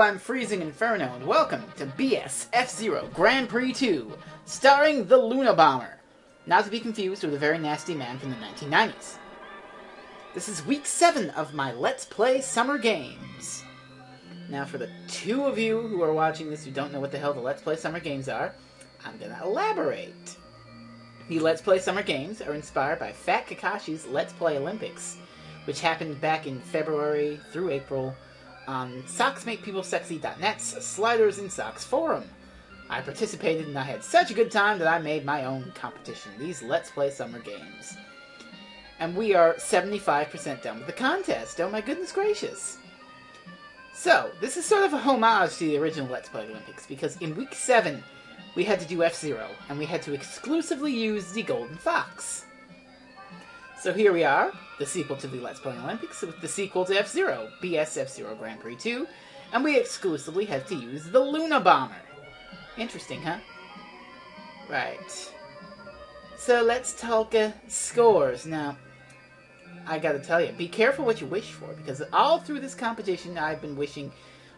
I'm Freezing Inferno, and welcome to BS FZero Grand Prix 2, starring the Luna Bomber, not to be confused with a very nasty man from the 1990s. This is week 7 of my Let's Play Summer Games. Now, for the two of you who are watching this who don't know what the hell the Let's Play Summer Games are, I'm gonna elaborate. The Let's Play Summer Games are inspired by Fat Kakashi's Let's Play Olympics, which happened back in February through April on SocksMakePeopleSexy.net's Sliders in Socks forum. I participated and I had such a good time that I made my own competition, these Let's Play Summer Games. And we are 75% done with the contest. Oh my goodness gracious. So, this is sort of a homage to the original Let's Play Olympics, because in week 7, we had to do FZero, and we had to exclusively use the Golden Fox. So here we are, the sequel to the Let's Play Olympics, with the sequel to FZero, BS FZero Grand Prix 2, and we exclusively had to use the Luna Bomber. Interesting, huh? Right. So let's talk scores. Now, I gotta tell you, be careful what you wish for, because all through this competition I've been wishing,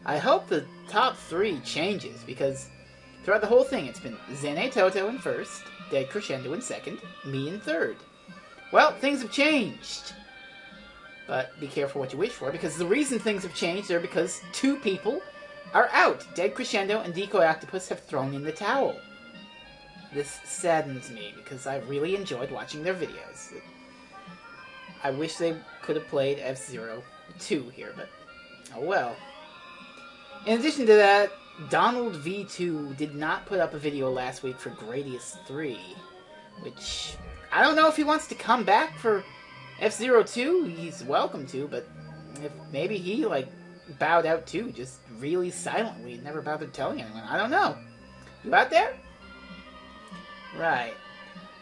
I hope the top 3 changes, because throughout the whole thing it's been Zene Toto in first, Dead Crescendo in second, me in third. Well, things have changed. But be careful what you wish for, because the reason things have changed are because 2 people are out. Dead Crescendo and Decoy Octopus have thrown in the towel. This saddens me, because I really enjoyed watching their videos. I wish they could have played FZero 2 here, but oh well. In addition to that, Donald V2 did not put up a video last week for Gradius 3, which I don't know if he wants to come back for FZero 2, he's welcome to, but if maybe he, bowed out too, just really silently and never bothered telling anyone. I don't know. You out there? Right.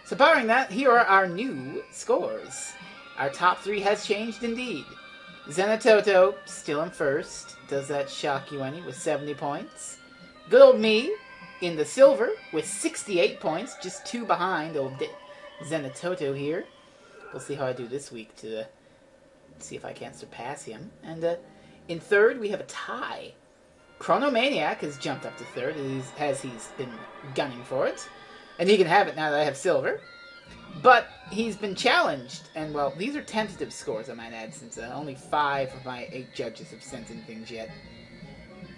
So barring that, here are our new scores. Our top 3 has changed indeed. Zenatoto, still in first. Does that shock you any? With 70 points. Good old me, in the silver, with 68 points, just 2 behind old Zenatoto here. We'll see how I do this week to see if I can't surpass him. And in third, we have a tie. Chronomaniac has jumped up to third, as he's been gunning for it. And he can have it now that I have silver. But he's been challenged, and well, these are tentative scores, I might add, since only 5 of my 8 judges have sent in things yet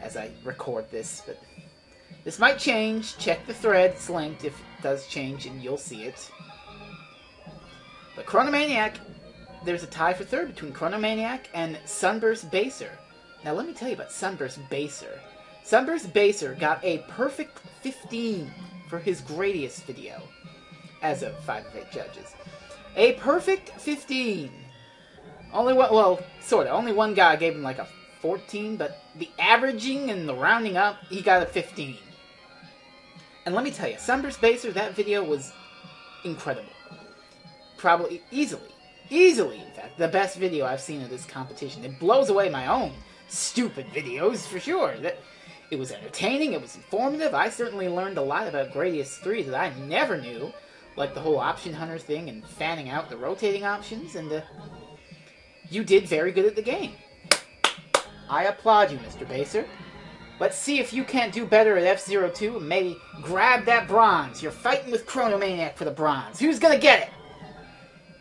as I record this. But this might change. Check the thread, it's linked if it does change, and you'll see it. But Chronomaniac, there's a tie for third between Chronomaniac and Sunburst Baser. Now let me tell you about Sunburst Baser. Sunburst Baser got a perfect 15 for his Gradius video, as of 5 of 8 judges. A perfect 15! Only one, well, sort of. Only one guy gave him a 14, but the averaging and the rounding up, he got a 15. And let me tell you, Sunburst Baser, that video was incredible. Probably, easily, in fact, the best video I've seen of this competition. It blows away my own stupid videos, for sure. It was entertaining, it was informative. I certainly learned a lot about Gradius 3 that I never knew, like the whole option hunter thing and fanning out the rotating options, and you did very good at the game. I applaud you, Mr. Baser. Let's see if you can't do better at FZero 2 and maybe grab that bronze. You're fighting with Chronomaniac for the bronze. Who's gonna get it?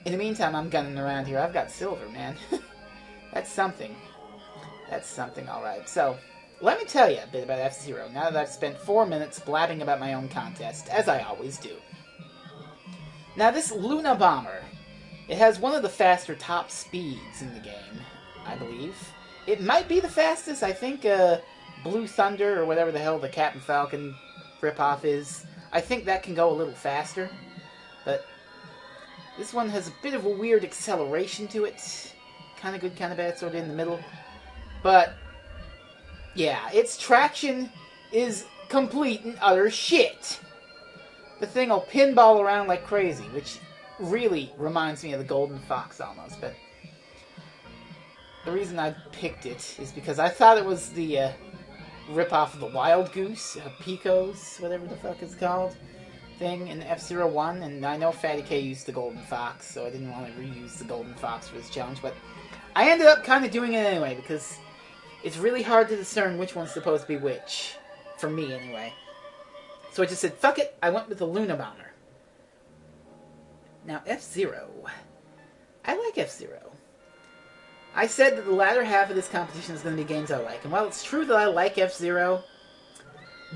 In the meantime, I'm gunning around here. I've got silver, man. That's something. That's something, alright. So, let me tell you a bit about FZero, now that I've spent 4 minutes blabbing about my own contest, as I always do. Now, this Luna Bomber, it has one of the faster top speeds in the game, I believe. It might be the fastest. I think Blue Thunder, or whatever the hell the Captain Falcon ripoff is, I think that can go a little faster. But this one has a bit of a weird acceleration to it. Kind of good, kind of bad, sort of in the middle. But yeah, its traction is complete and utter shit. The thing will pinball around like crazy, which really reminds me of the Golden Fox almost. But the reason I picked it is because I thought it was the ripoff of the Wild Goose, Pico's, whatever the fuck it's called, thing in FZero 1. And I know Fatty K used the Golden Fox, so I didn't want to reuse the Golden Fox for this challenge. But I ended up kind of doing it anyway, because it's really hard to discern which one's supposed to be which. For me, anyway. So I just said, fuck it, I went with the Luna Bomber. Now, FZero. I like FZero. I said that the latter half of this competition is going to be games I like. And while it's true that I like FZero,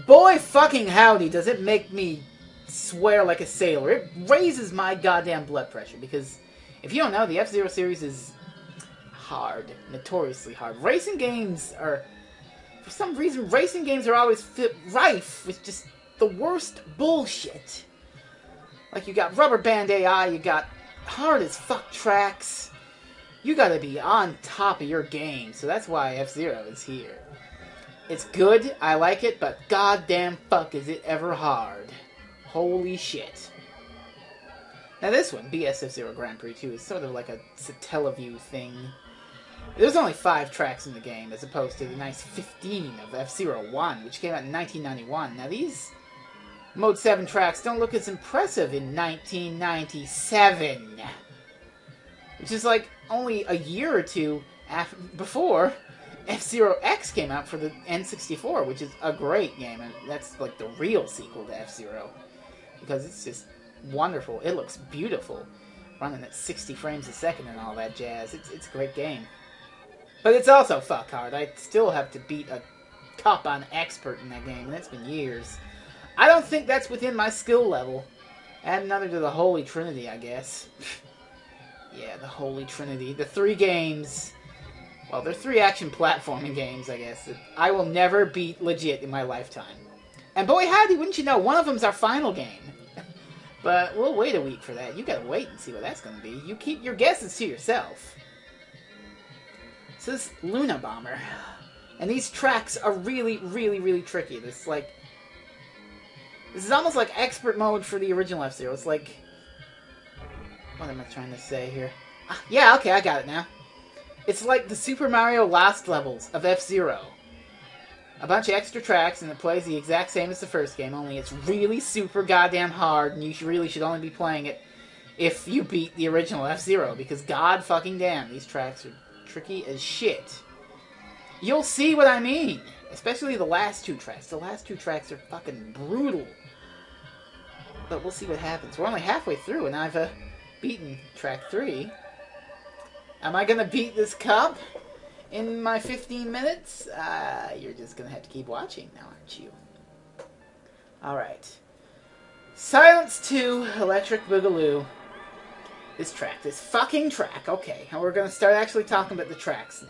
boy fucking howdy does it make me swear like a sailor. It raises my goddamn blood pressure. Because, if you don't know, the FZero series is hard. Notoriously hard. Racing games are... For some reason, racing games are always rife with just the worst bullshit. Like, you got rubber band AI, you got hard as fuck tracks. You gotta be on top of your game, so that's why FZero is here. It's good, I like it, but goddamn fuck is it ever hard. Holy shit. Now this one, BS FZero Grand Prix 2, is sort of like a Satellaview thing. There's only 5 tracks in the game, as opposed to the nice 15 of FZero 1, which came out in 1991. Now these Mode 7 tracks don't look as impressive in 1997. Which is like only a year or two before FZero X came out for the N64, which is a great game, and that's like the real sequel to FZero. Because it's just wonderful. It looks beautiful. Running at 60 frames a second and all that jazz. It's a great game. But it's also fuck hard. I still have to beat a cop on expert in that game, and it's been years. I don't think that's within my skill level. Add another to the Holy Trinity, I guess. Yeah, the Holy Trinity. The 3 games... Well, they're 3 action platforming games, I guess, that I will never beat legit in my lifetime. And boy howdy, wouldn't you know, one of them's our final game. But we'll wait a week for that. You gotta wait and see what that's gonna be. You keep your guesses to yourself. So this Luna Bomber. And these tracks are really, really, really tricky. This is almost like expert mode for the original F-Zero. It's like... What am I trying to say here? Yeah, okay, I got it now. It's like the Super Mario Lost levels of F-Zero. A bunch of extra tracks, and it plays the exact same as the first game, only it's really super goddamn hard, and you really should only be playing it if you beat the original F-Zero, because god fucking damn, these tracks are tricky as shit. You'll see what I mean. Especially the last 2 tracks. The last 2 tracks are fucking brutal. But we'll see what happens. We're only halfway through, and I've beaten track 3. Am I gonna beat this cup in my 15 minutes? You're just gonna have to keep watching now, aren't you? Alright. Silence 2, Electric Boogaloo. This track, this fucking track. Okay, and we're gonna start actually talking about the tracks now.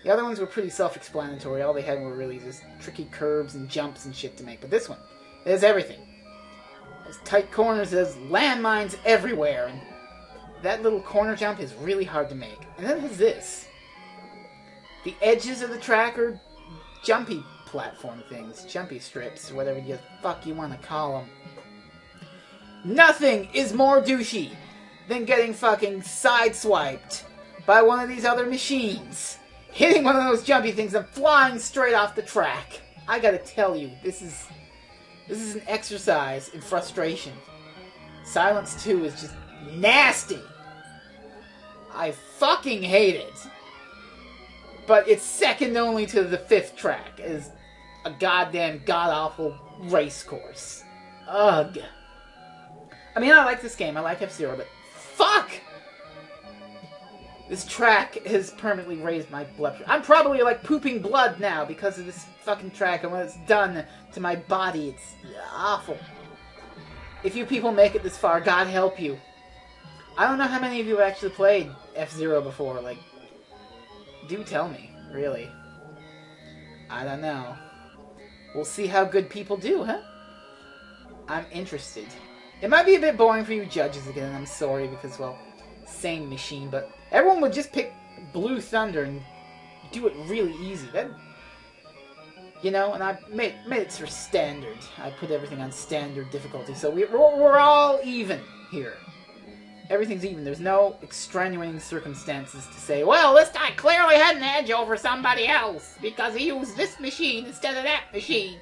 The other ones were pretty self-explanatory. All they had were really just tricky curves and jumps and shit to make. But this one, it has everything. It has tight corners, it has landmines everywhere, and that little corner jump is really hard to make. And then there's this. The edges of the track are jumpy platform things. Jumpy strips, or whatever the fuck you want to call them. Nothing is more douchey than getting fucking sideswiped by one of these other machines. Hitting one of those jumpy things and flying straight off the track. I gotta tell you, this is an exercise in frustration. Silence 2 is just nasty. I fucking hate it. But it's second only to the 5th track as a goddamn god-awful race course. Ugh. I mean, I like this game. I like F-Zero, but fuck! This track has permanently raised my blood pressure. I'm probably, like, pooping blood now because of this fucking track, and when it's done to my body, it's awful. If you people make it this far, God help you. I don't know how many of you have actually played F-Zero before. Like, do tell me, really. I don't know. We'll see how good people do, huh? I'm interested. It might be a bit boring for you judges again, and I'm sorry because, well, same machine, but everyone would just pick Blue Thunder and do it really easy. That, you know, and I made it for standard. I put everything on standard difficulty, so we're all even here. Everything's even. There's no extenuating circumstances to say, well, this guy clearly had an edge over somebody else because he used this machine instead of that machine.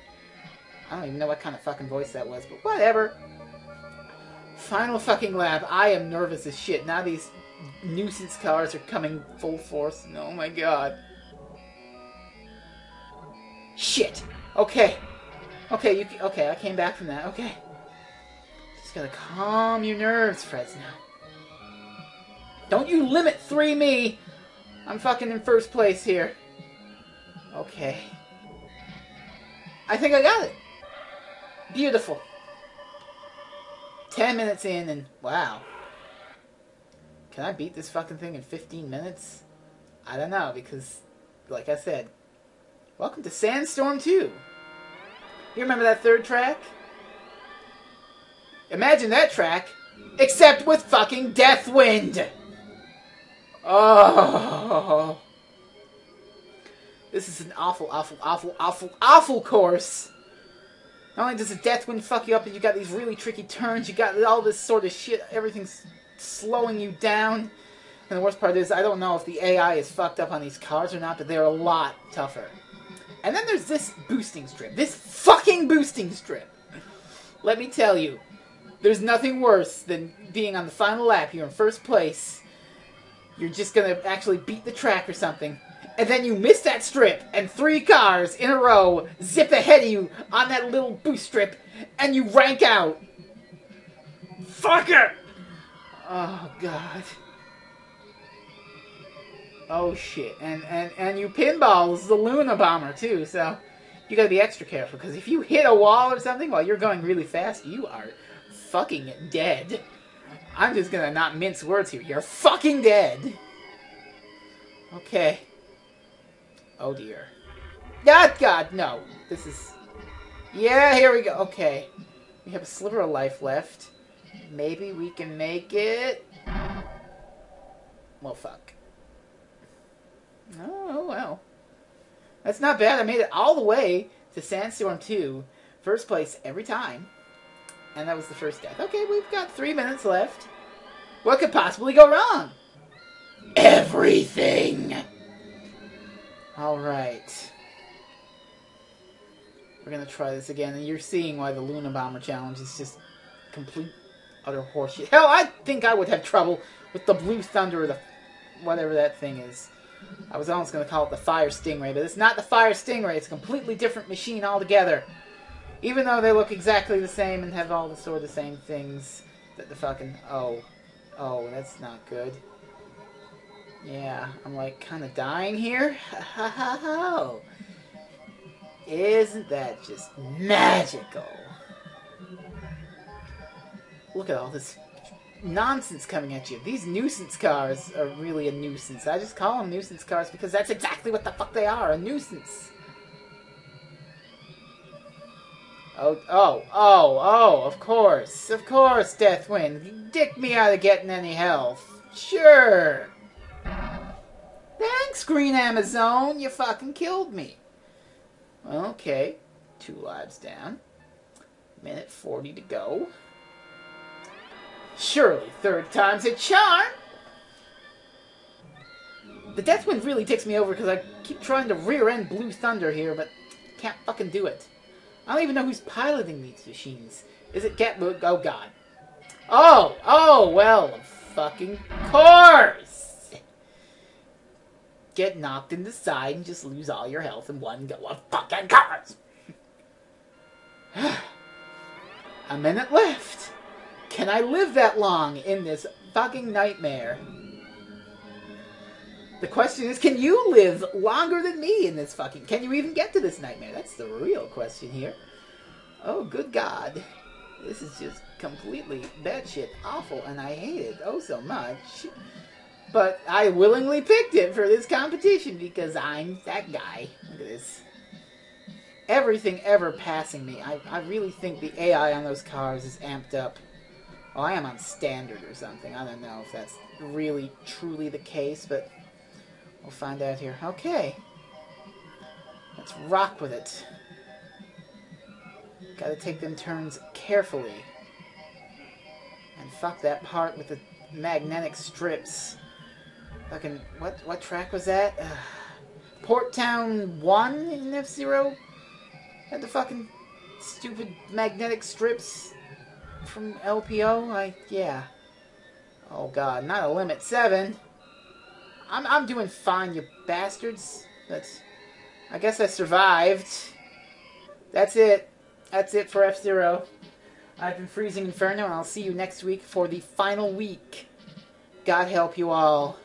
I don't even know what kind of fucking voice that was, but whatever. Final fucking lap. I am nervous as shit. Now these nuisance cars are coming full force. And oh my god. Shit. Okay. Okay, okay, I came back from that. Okay. Just gotta calm your nerves, Fresno. Don't you limit 3 me! I'm fucking in first place here. Okay. I think I got it. Beautiful. 10 minutes in and... Wow. Can I beat this fucking thing in 15 minutes? I don't know, because... Like I said... Welcome to Sandstorm 2. You remember that third track? Imagine that track, except with fucking Deathwind! Oh... This is an awful, awful, awful, awful, awful course. Not only does the Deathwind fuck you up, and you got these really tricky turns, you got all this sort of shit, everything's slowing you down. And the worst part is, I don't know if the AI is fucked up on these cars or not, but they're a lot tougher. And then there's this boosting strip. This fucking boosting strip. Let me tell you, there's nothing worse than being on the final lap here in first place. You're just gonna actually beat the track or something. And then you miss that strip, and 3 cars in a row zip ahead of you on that little boost strip, and you rank out. Fuck it! Oh, God. Oh, shit. And you pinballs the Luna Bomber, too, so you gotta be extra careful, because if you hit a wall or something while you're going really fast, you are fucking dead. I'm just gonna not mince words here. You're fucking dead. Okay. Oh dear. God, no. This is... Yeah, here we go. Okay. We have a sliver of life left. Maybe we can make it... Well, fuck. Oh, well. That's not bad. I made it all the way to Sandstorm 2. First place every time. And that was the first death. Okay, we've got 3 minutes left. What could possibly go wrong? Everything! Alright. We're gonna try this again, and you're seeing why the Luna Bomber challenge is just complete, utter horseshit. Hell, I think I would have trouble with the Blue Thunder or the... whatever that thing is. I was almost gonna call it the Fire Stingray, but it's not the Fire Stingray, it's a completely different machine altogether. Even though they look exactly the same and have all the sort of same things that the fucking... Oh, that's not good. Yeah, I'm like kind of dying here. Oh, isn't that just magical? Look at all this nonsense coming at you. These nuisance cars are really a nuisance. I just call them nuisance cars because that's exactly what the fuck they are, a nuisance. Oh, of course, Deathwind. You dicked me out of getting any health. Sure. Thanks, Green Amazon. You fucking killed me. Okay. 2 lives down. Minute 40 to go. Surely, 3rd time's a charm. The Deathwind really takes me over because I keep trying to rear-end Blue Thunder here, but can't fucking do it. I don't even know who's piloting these machines. Is it Gatbook? Oh, God. Oh, well, of fucking course. Get knocked in the side and just lose all your health in one go of fucking cars. A minute left. Can I live that long in this fucking nightmare? The question is, can you live longer than me in this fucking... Can you even get to this nightmare? That's the real question here. Oh, good God. This is just completely batshit awful, and I hate it oh so much. But I willingly picked it for this competition because I'm that guy. Look at this. Everything ever passing me. I really think the AI on those cars is amped up. Well, I am on standard or something. I don't know if that's really, truly the case, but we'll find out here. Okay. Let's rock with it. Gotta take them turns carefully. And fuck that part with the magnetic strips. Fucking, what track was that? Port Town 1 in FZero? Had the fucking stupid magnetic strips from LPO? Yeah. Oh God, not a limit 7. I'm doing fine, you bastards. I guess I survived. That's it. That's it for F-Zero. I've been Freezing Inferno, and I'll see you next week for the final week. God help you all.